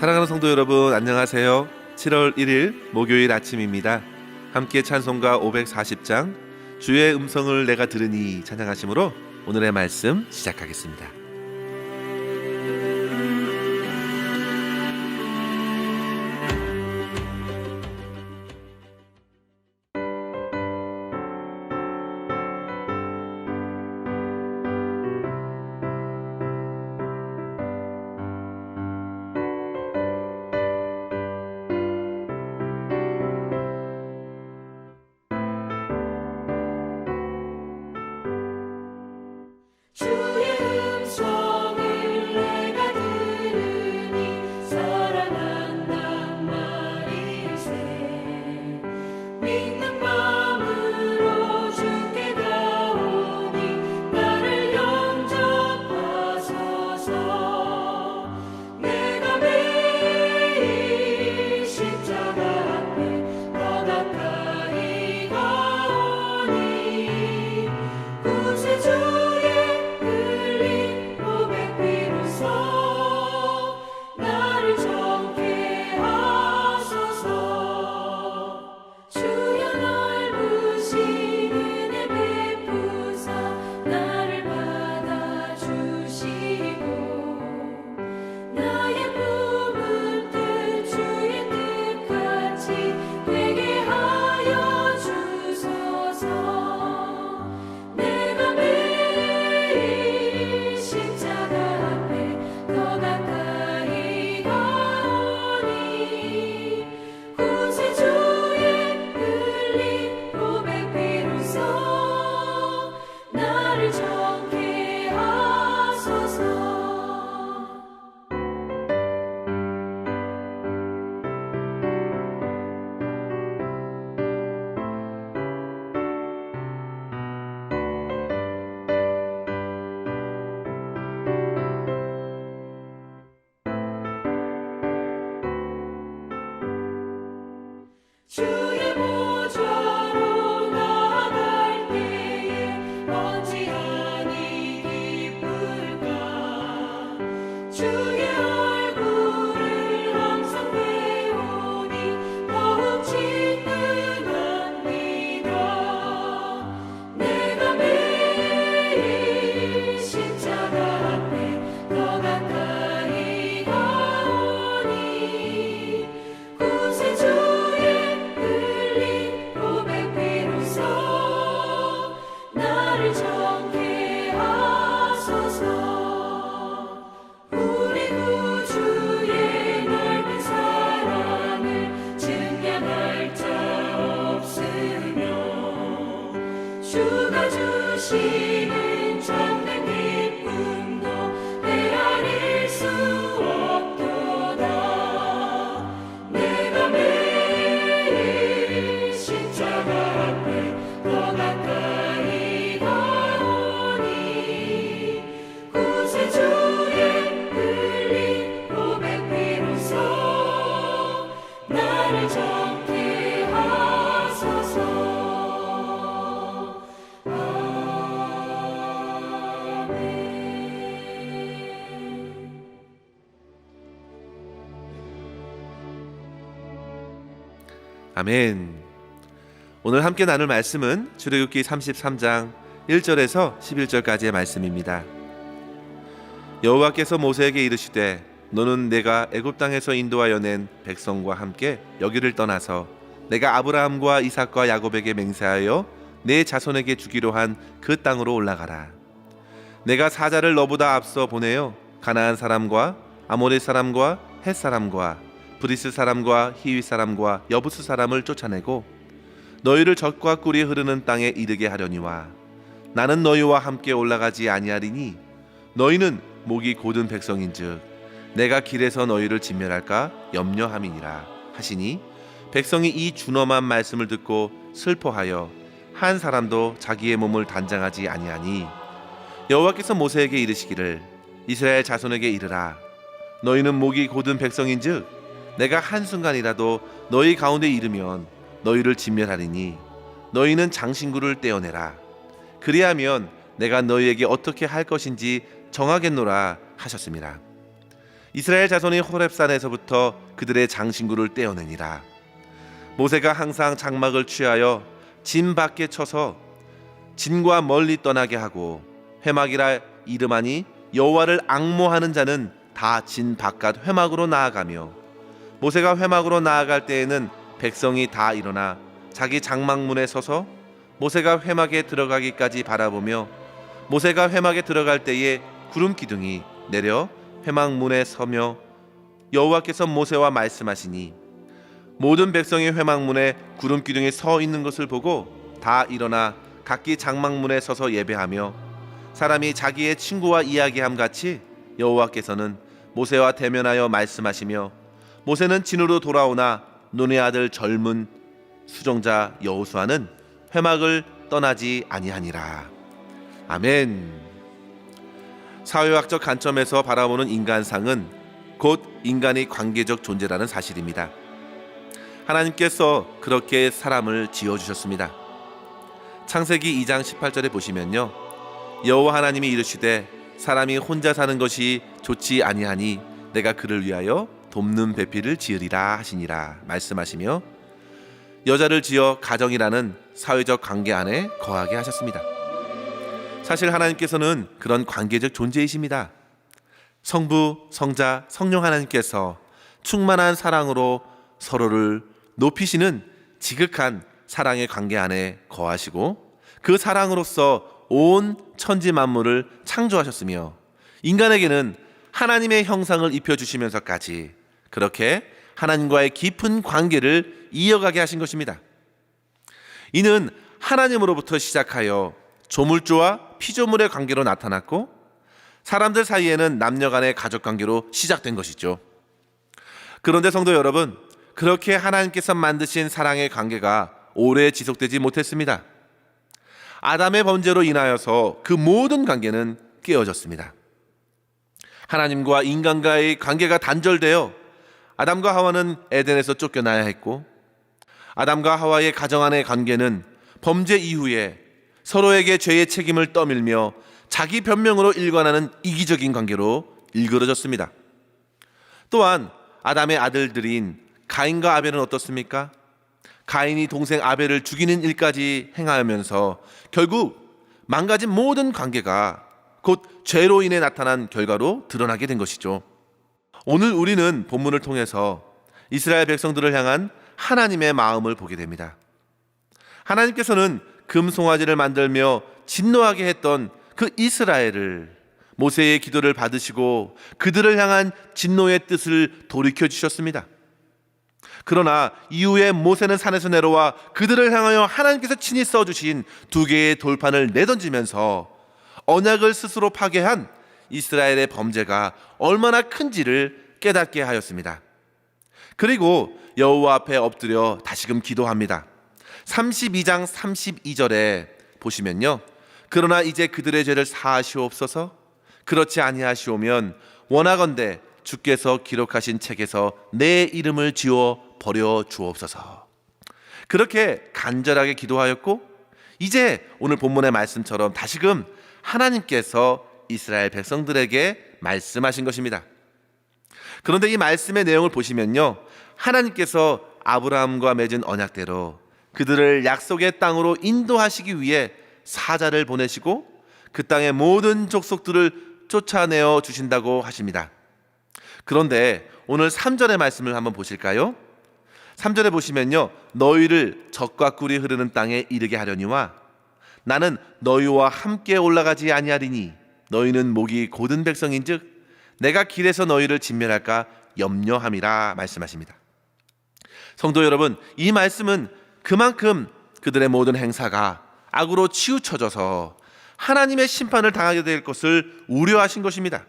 사랑하는 성도 여러분, 안녕하세요. 7월 1일 목요일 아침입니다. 함께 찬송가 540장 주의 음성을 내가 들으니 찬양하심으로 오늘의 말씀 시작하겠습니다. 주의 음성을 내가 들으니 살아난단 말일세. 믿는 마음으로 주께 가오니 나를 영접하소서. 내가 매일 십자가 앞에 더 가까이 가오니 구세주의 나를 정케 하소서. 주여 넓으신 은혜 베푸사 나를 받아주시고 나의 품은 뜻 주의 뜻같이 되게 하여 주소서. 내가 매일 십자가 앞에 더 가까이 가오니 구세주의 흘린 고백 비로소 나를 정케 하소서. 주의 보좌로 나아갈 때에 어찌하니 기쁠까. 주의 얼굴을 항상 배우니 더욱 친근합니다. 내가 매일 십자가 앞에 더 가까이 가오니 구세주의 흘린 고백 비로소 나를 정케 하소서. 우리 구주의 넓은 사랑을 증명할 자 없으며 주가 주시는 참된 기쁨도 헤아릴 수 없도다. 내가 매일 십자가 앞에 더 가까이 가오니 구세주의 흘린 고백 비로소 나를 정케 하소서. 아멘. 오늘 함께 나눌 말씀은 출애굽기 33장 1절에서 11절까지의 말씀입니다. 여호와께서 모세에게 이르시되 너는 내가 애굽 땅에서 인도하여 낸 백성과 함께 여기를 떠나서 내가 아브라함과 이삭과 야곱에게 맹세하여 내 자손에게 주기로 한 그 땅으로 올라가라. 내가 사자를 너보다 앞서 보내어 가나안 사람과 아모리 사람과 헷 사람과 브리스 사람과 히위 사람과 여부스 사람을 쫓아내고 너희를 젖과 꿀이 흐르는 땅에 이르게 하려니와 나는 너희와 함께 올라가지 아니하리니 너희는 목이 곧은 백성인즉 내가 길에서 너희를 진멸할까 염려함이니라 하시니 백성이 이 준엄한 말씀을 듣고 슬퍼하여 한 사람도 자기의 몸을 단장하지 아니하니 여호와께서 모세에게 이르시기를 이스라엘 자손에게 이르라. 너희는 목이 곧은 백성인즉 내가 한순간이라도 너희 가운데 이르면 너희를 진멸하리니 너희는 장신구를 떼어내라. 그리하면 내가 너희에게 어떻게 할 것인지 정하겠노라 하셨습니다. 이스라엘 자손이 호렙산에서부터 그들의 장신구를 떼어내니라. 모세가 항상 장막을 취하여 진 밖에 쳐서 진과 멀리 떠나게 하고 회막이라 이름하니 여호와를 앙모하는 자는 다 진 바깥 회막으로 나아가며 모세가 회막으로 나아갈 때에는 백성이 다 일어나 자기 장막문에 서서 모세가 회막에 들어가기까지 바라보며 모세가 회막에 들어갈 때에 구름 기둥이 내려 회막문에 서며 여호와께서 모세와 말씀하시니 모든 백성이 회막문에 구름 기둥이 서 있는 것을 보고 다 일어나 각기 장막문에 서서 예배하며 사람이 자기의 친구와 이야기함 같이 여호와께서는 모세와 대면하여 말씀하시며 모세는 진으로 돌아오나 눈의 아들 젊은 수종자 여호수아는 회막을 떠나지 아니하니라. 아멘. 사회학적 관점에서 바라보는 인간상은 곧 인간의 관계적 존재라는 사실입니다. 하나님께서 그렇게 사람을 지어주셨습니다. 창세기 2장 18절에 보시면요, 여호와 하나님이 이르시되 사람이 혼자 사는 것이 좋지 아니하니 내가 그를 위하여 돕는 배필을 지으리라 하시니라 말씀하시며 여자를 지어 가정이라는 사회적 관계 안에 거하게 하셨습니다. 사실 하나님께서는 그런 관계적 존재이십니다. 성부, 성자, 성령 하나님께서 충만한 사랑으로 서로를 높이시는 지극한 사랑의 관계 안에 거하시고 그 사랑으로서 온 천지 만물을 창조하셨으며 인간에게는 하나님의 형상을 입혀주시면서까지 그렇게 하나님과의 깊은 관계를 이어가게 하신 것입니다. 이는 하나님으로부터 시작하여 조물주와 피조물의 관계로 나타났고 사람들 사이에는 남녀 간의 가족 관계로 시작된 것이죠. 그런데 성도 여러분, 그렇게 하나님께서 만드신 사랑의 관계가 오래 지속되지 못했습니다. 아담의 범죄로 인하여서 그 모든 관계는 깨어졌습니다. 하나님과 인간과의 관계가 단절되어 아담과 하와는 에덴에서 쫓겨나야 했고 아담과 하와의 가정 안의 관계는 범죄 이후에 서로에게 죄의 책임을 떠밀며 자기 변명으로 일관하는 이기적인 관계로 일그러졌습니다. 또한 아담의 아들들인 가인과 아벨은 어떻습니까? 가인이 동생 아벨을 죽이는 일까지 행하면서 결국 망가진 모든 관계가 곧 죄로 인해 나타난 결과로 드러나게 된 것이죠. 오늘 우리는 본문을 통해서 이스라엘 백성들을 향한 하나님의 마음을 보게 됩니다. 하나님께서는 금송아지를 만들며 진노하게 했던 그 이스라엘을 모세의 기도를 받으시고 그들을 향한 진노의 뜻을 돌이켜 주셨습니다. 그러나 이후에 모세는 산에서 내려와 그들을 향하여 하나님께서 친히 써주신 2개의 돌판을 내던지면서 언약을 스스로 파괴한 이스라엘의 범죄가 얼마나 큰지를 깨닫게 하였습니다. 그리고 여호와 앞에 엎드려 다시금 기도합니다. 32장 32절에 보시면요, 그러나 이제 그들의 죄를 사하시옵소서. 그렇지 아니하시오면 원하건대 주께서 기록하신 책에서 내 이름을 지워 버려 주옵소서. 그렇게 간절하게 기도하였고 이제 오늘 본문의 말씀처럼 다시금 하나님께서 이스라엘 백성들에게 말씀하신 것입니다. 그런데 이 말씀의 내용을 보시면요, 하나님께서 아브라함과 맺은 언약대로 그들을 약속의 땅으로 인도하시기 위해 사자를 보내시고 그 땅의 모든 족속들을 쫓아내어 주신다고 하십니다. 그런데 오늘 3절의 말씀을 한번 보실까요? 3절에 보시면요, 너희를 적과 꿀이 흐르는 땅에 이르게 하려니와 나는 너희와 함께 올라가지 아니하리니 너희는 목이 곧은 백성인즉 내가 길에서 너희를 진멸할까 염려함이라 말씀하십니다. 성도 여러분, 이 말씀은 그만큼 그들의 모든 행사가 악으로 치우쳐져서 하나님의 심판을 당하게 될 것을 우려하신 것입니다.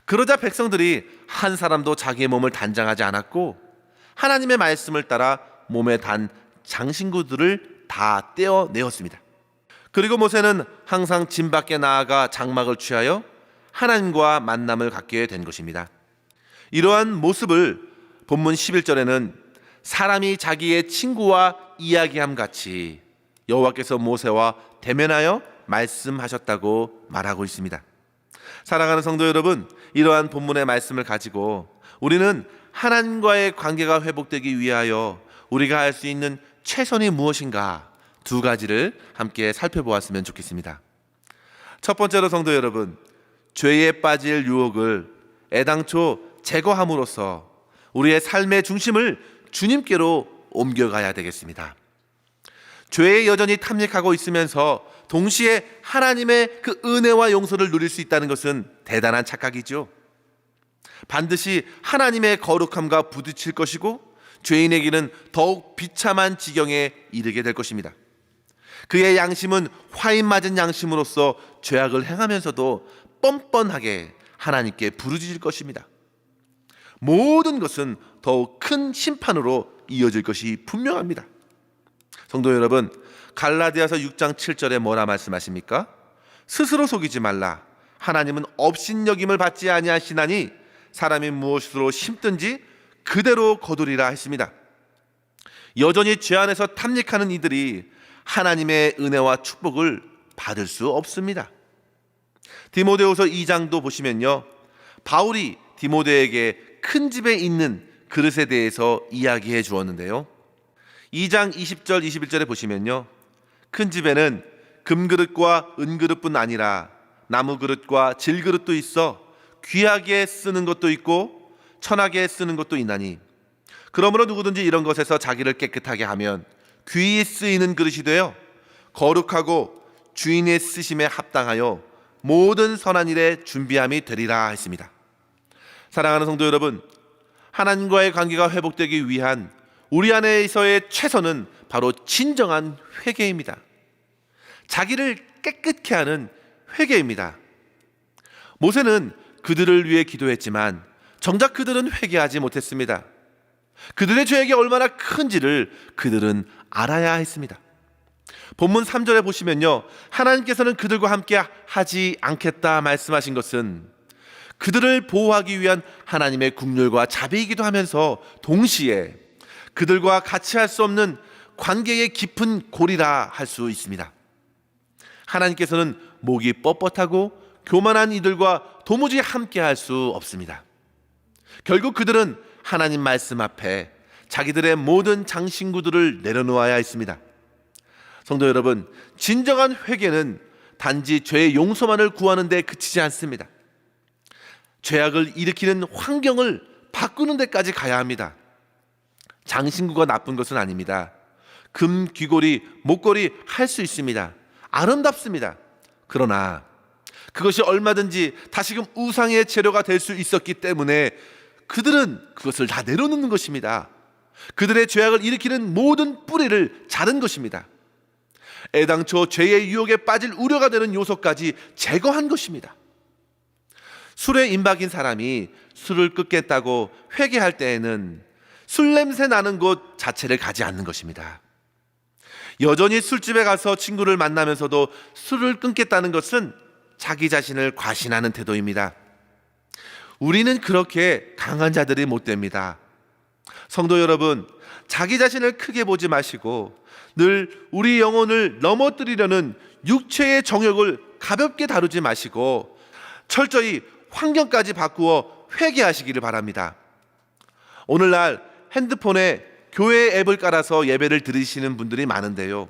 그러자 백성들이 한 사람도 자기의 몸을 단장하지 않았고 하나님의 말씀을 따라 몸에 단 장신구들을 다 떼어내었습니다. 그리고 모세는 항상 진 밖에 나아가 장막을 취하여 하나님과 만남을 갖게 된 것입니다. 이러한 모습을 본문 11절에는 사람이 자기의 친구와 이야기함 같이 여호와께서 모세와 대면하여 말씀하셨다고 말하고 있습니다. 사랑하는 성도 여러분, 이러한 본문의 말씀을 가지고 우리는 하나님과의 관계가 회복되기 위하여 우리가 할 수 있는 최선이 무엇인가 두 가지를 함께 살펴보았으면 좋겠습니다. 첫 번째로 성도 여러분, 죄에 빠질 유혹을 애당초 제거함으로써 우리의 삶의 중심을 주님께로 옮겨가야 되겠습니다. 죄에 여전히 탐닉하고 있으면서 동시에 하나님의 그 은혜와 용서를 누릴 수 있다는 것은 대단한 착각이죠. 반드시 하나님의 거룩함과 부딪힐 것이고 죄인에게는 더욱 비참한 지경에 이르게 될 것입니다. 그의 양심은 화인 맞은 양심으로서 죄악을 행하면서도 뻔뻔하게 하나님께 부르짖을 것입니다. 모든 것은 더욱 큰 심판으로 이어질 것이 분명합니다. 성도 여러분, 갈라디아서 6장 7절에 뭐라 말씀하십니까? 스스로 속이지 말라. 하나님은 업신여김을 받지 아니하시나니 사람이 무엇으로 심든지 그대로 거두리라 했습니다. 여전히 죄 안에서 탐닉하는 이들이 하나님의 은혜와 축복을 받을 수 없습니다. 디모데후서 2장도 보시면요, 바울이 디모데에게 큰 집에 있는 그릇에 대해서 이야기해 주었는데요, 2장 20절 21절에 보시면요, 큰 집에는 금그릇과 은그릇뿐 아니라 나무그릇과 질그릇도 있어 귀하게 쓰는 것도 있고 천하게 쓰는 것도 있나니 그러므로 누구든지 이런 것에서 자기를 깨끗하게 하면 귀히 쓰이는 그릇이 되어 거룩하고 주인의 쓰심에 합당하여 모든 선한 일에 준비함이 되리라 했습니다. 사랑하는 성도 여러분, 하나님과의 관계가 회복되기 위한 우리 안에서의 최선은 바로 진정한 회개입니다. 자기를 깨끗게 하는 회개입니다. 모세는 그들을 위해 기도했지만 정작 그들은 회개하지 못했습니다. 그들의 죄악이 얼마나 큰지를 그들은 알아야 했습니다. 본문 3절에 보시면요, 하나님께서는 그들과 함께 하지 않겠다 말씀하신 것은 그들을 보호하기 위한 하나님의 국률과 자비이기도 하면서 동시에 그들과 같이 할 수 없는 관계의 깊은 골이라 할 수 있습니다. 하나님께서는 목이 뻣뻣하고 교만한 이들과 도무지 함께 할 수 없습니다. 결국 그들은 하나님 말씀 앞에 자기들의 모든 장신구들을 내려놓아야 했습니다. 성도 여러분, 진정한 회개는 단지 죄의 용서만을 구하는 데 그치지 않습니다. 죄악을 일으키는 환경을 바꾸는 데까지 가야 합니다. 장신구가 나쁜 것은 아닙니다. 금, 귀걸이, 목걸이 할 수 있습니다. 아름답습니다. 그러나 그것이 얼마든지 다시금 우상의 재료가 될 수 있었기 때문에 그들은 그것을 다 내려놓는 것입니다. 그들의 죄악을 일으키는 모든 뿌리를 자른 것입니다. 애당초 죄의 유혹에 빠질 우려가 되는 요소까지 제거한 것입니다. 술에 임박인 사람이 술을 끊겠다고 회개할 때에는 술 냄새 나는 곳 자체를 가지 않는 것입니다. 여전히 술집에 가서 친구를 만나면서도 술을 끊겠다는 것은 자기 자신을 과신하는 태도입니다. 우리는 그렇게 강한 자들이 못 됩니다. 성도 여러분, 자기 자신을 크게 보지 마시고 늘 우리 영혼을 넘어뜨리려는 육체의 정욕을 가볍게 다루지 마시고 철저히 환경까지 바꾸어 회개하시기를 바랍니다. 오늘날 핸드폰에 교회 앱을 깔아서 예배를 들으시는 분들이 많은데요,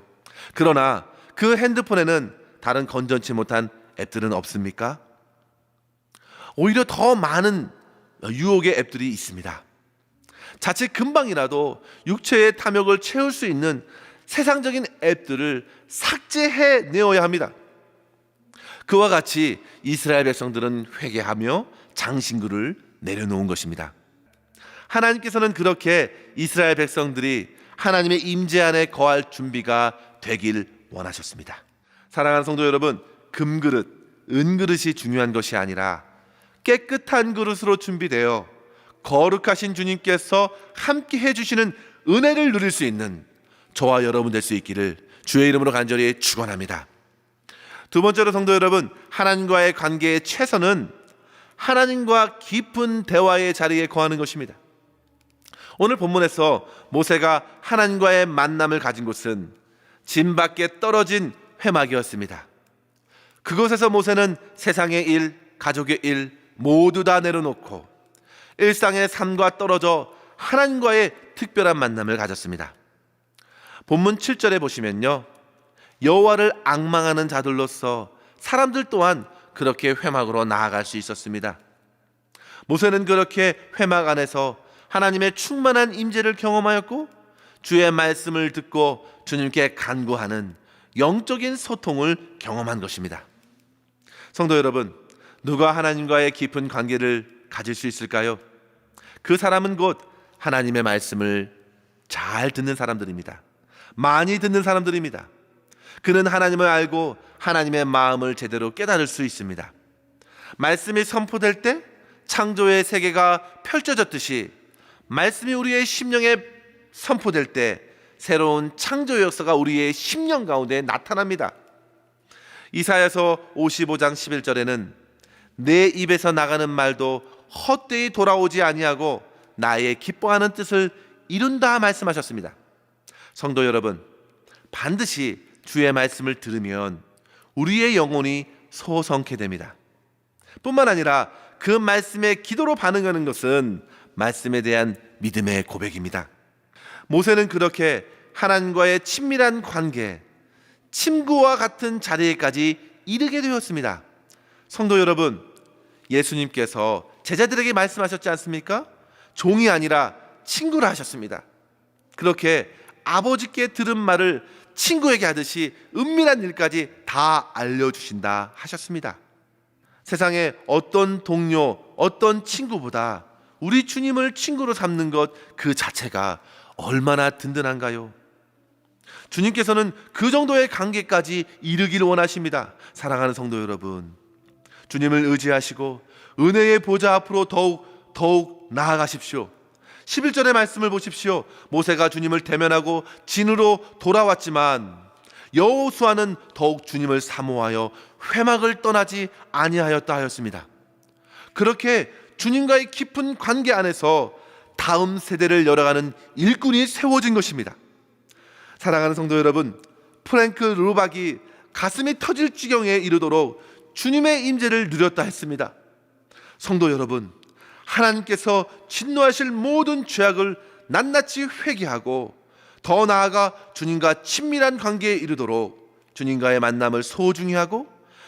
그러나 그 핸드폰에는 다른 건전치 못한 앱들은 없습니까? 오히려 더 많은 유혹의 앱들이 있습니다. 자칫 금방이라도 육체의 탐욕을 채울 수 있는 세상적인 앱들을 삭제해 내어야 합니다. 그와 같이 이스라엘 백성들은 회개하며 장신구를 내려놓은 것입니다. 하나님께서는 그렇게 이스라엘 백성들이 하나님의 임재 안에 거할 준비가 되길 원하셨습니다. 사랑하는 성도 여러분, 금그릇, 은그릇이 중요한 것이 아니라 깨끗한 그릇으로 준비되어 거룩하신 주님께서 함께 해주시는 은혜를 누릴 수 있는 저와 여러분 될 수 있기를 주의 이름으로 간절히 축원합니다. 두 번째로 성도 여러분, 하나님과의 관계의 최선은 하나님과 깊은 대화의 자리에 거하는 것입니다. 오늘 본문에서 모세가 하나님과의 만남을 가진 곳은 진 밖에 떨어진 회막이었습니다. 그곳에서 모세는 세상의 일, 가족의 일 모두 다 내려놓고 일상의 삶과 떨어져 하나님과의 특별한 만남을 가졌습니다. 본문 7절에 보시면요, 여호와를 앙망하는 자들로서 사람들 또한 그렇게 회막으로 나아갈 수 있었습니다. 모세는 그렇게 회막 안에서 하나님의 충만한 임재를 경험하였고 주의 말씀을 듣고 주님께 간구하는 영적인 소통을 경험한 것입니다. 성도 여러분, 누가 하나님과의 깊은 관계를 가질 수 있을까요? 그 사람은 곧 하나님의 말씀을 잘 듣는 사람들입니다. 많이 듣는 사람들입니다. 그는 하나님을 알고 하나님의 마음을 제대로 깨달을 수 있습니다. 말씀이 선포될 때 창조의 세계가 펼쳐졌듯이 말씀이 우리의 심령에 선포될 때 새로운 창조의 역사가 우리의 심령 가운데 나타납니다. 이사야서 55장 11절에는 내 입에서 나가는 말도 헛되이 돌아오지 아니하고 나의 기뻐하는 뜻을 이룬다 말씀하셨습니다. 성도 여러분, 반드시 주의 말씀을 들으면 우리의 영혼이 소성케 됩니다. 뿐만 아니라 그 말씀에 기도로 반응하는 것은 말씀에 대한 믿음의 고백입니다. 모세는 그렇게 하나님과의 친밀한 관계, 친구와 같은 자리에까지 이르게 되었습니다. 성도 여러분, 예수님께서 제자들에게 말씀하셨지 않습니까? 종이 아니라 친구라 하셨습니다. 그렇게 아버지께 들은 말을 친구에게 하듯이 은밀한 일까지 다 알려주신다 하셨습니다. 세상에 어떤 동료, 어떤 친구보다 우리 주님을 친구로 삼는 것 그 자체가 얼마나 든든한가요? 주님께서는 그 정도의 관계까지 이르기를 원하십니다. 사랑하는 성도 여러분, 주님을 의지하시고 은혜의 보좌 앞으로 더욱 나아가십시오. 11절의 말씀을 보십시오. 모세가 주님을 대면하고 진으로 돌아왔지만 여호수아는 더욱 주님을 사모하여 회막을 떠나지 아니하였다 하였습니다. 그렇게 주님과의 깊은 관계 안에서 다음 세대를 열어가는 일꾼이 세워진 것입니다. 사랑하는 성도 여러분, 프랭크 루박이 가슴이 터질 지경에 이르도록 주님의 임재를 누렸다 했습니다. 성도 여러분, 하나님께서 진노하실 모든 죄악을 낱낱이 회개하고 더 나아가 주님과 친밀한 관계에 이르도록 주님과의 만남을 소중히 하고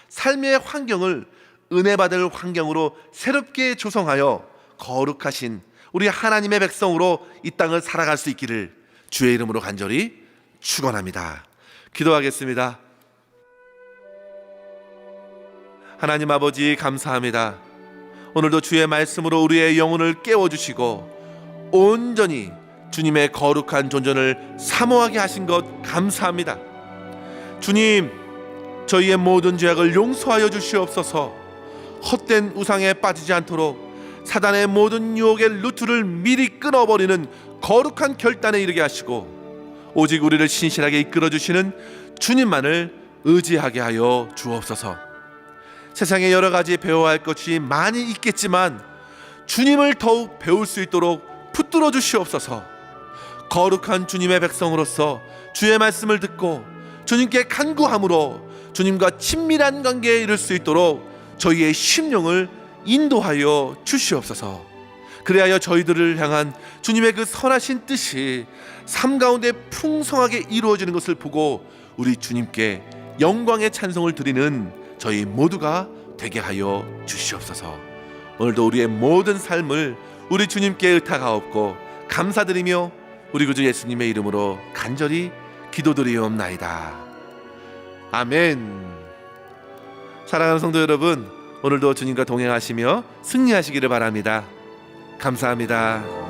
삶의 환경을 은혜 받을 환경으로 새롭게 조성하여 거룩하신 우리 하나님의 백성으로 이 땅을 살아갈 수 있기를 주의 이름으로 간절히 축원합니다. 기도하겠습니다. 하나님 아버지, 감사합니다. 오늘도 주의 말씀으로 우리의 영혼을 깨워주시고 온전히 주님의 거룩한 존전을 사모하게 하신 것 감사합니다. 주님, 저희의 모든 죄악을 용서하여 주시옵소서. 헛된 우상에 빠지지 않도록 사단의 모든 유혹의 루트를 미리 끊어버리는 거룩한 결단에 이르게 하시고 오직 우리를 신실하게 이끌어주시는 주님만을 의지하게 하여 주옵소서. 세상에 여러 가지 배워야 할 것이 많이 있겠지만 주님을 더욱 배울 수 있도록 붙들어 주시옵소서. 거룩한 주님의 백성으로서 주의 말씀을 듣고 주님께 간구함으로 주님과 친밀한 관계에 이를 수 있도록 저희의 심령을 인도하여 주시옵소서. 그리하여 저희들을 향한 주님의 그 선하신 뜻이 삶 가운데 풍성하게 이루어지는 것을 보고 우리 주님께 영광의 찬송을 드리는 저희 모두가 되게 하여 주시옵소서. 오늘도 우리의 모든 삶을 우리 주님께 의탁하옵고 감사드리며 우리 구주 예수님의 이름으로 간절히 기도드리옵나이다. 아멘. 사랑하는 성도 여러분, 오늘도 주님과 동행하시며 승리하시기를 바랍니다. 감사합니다.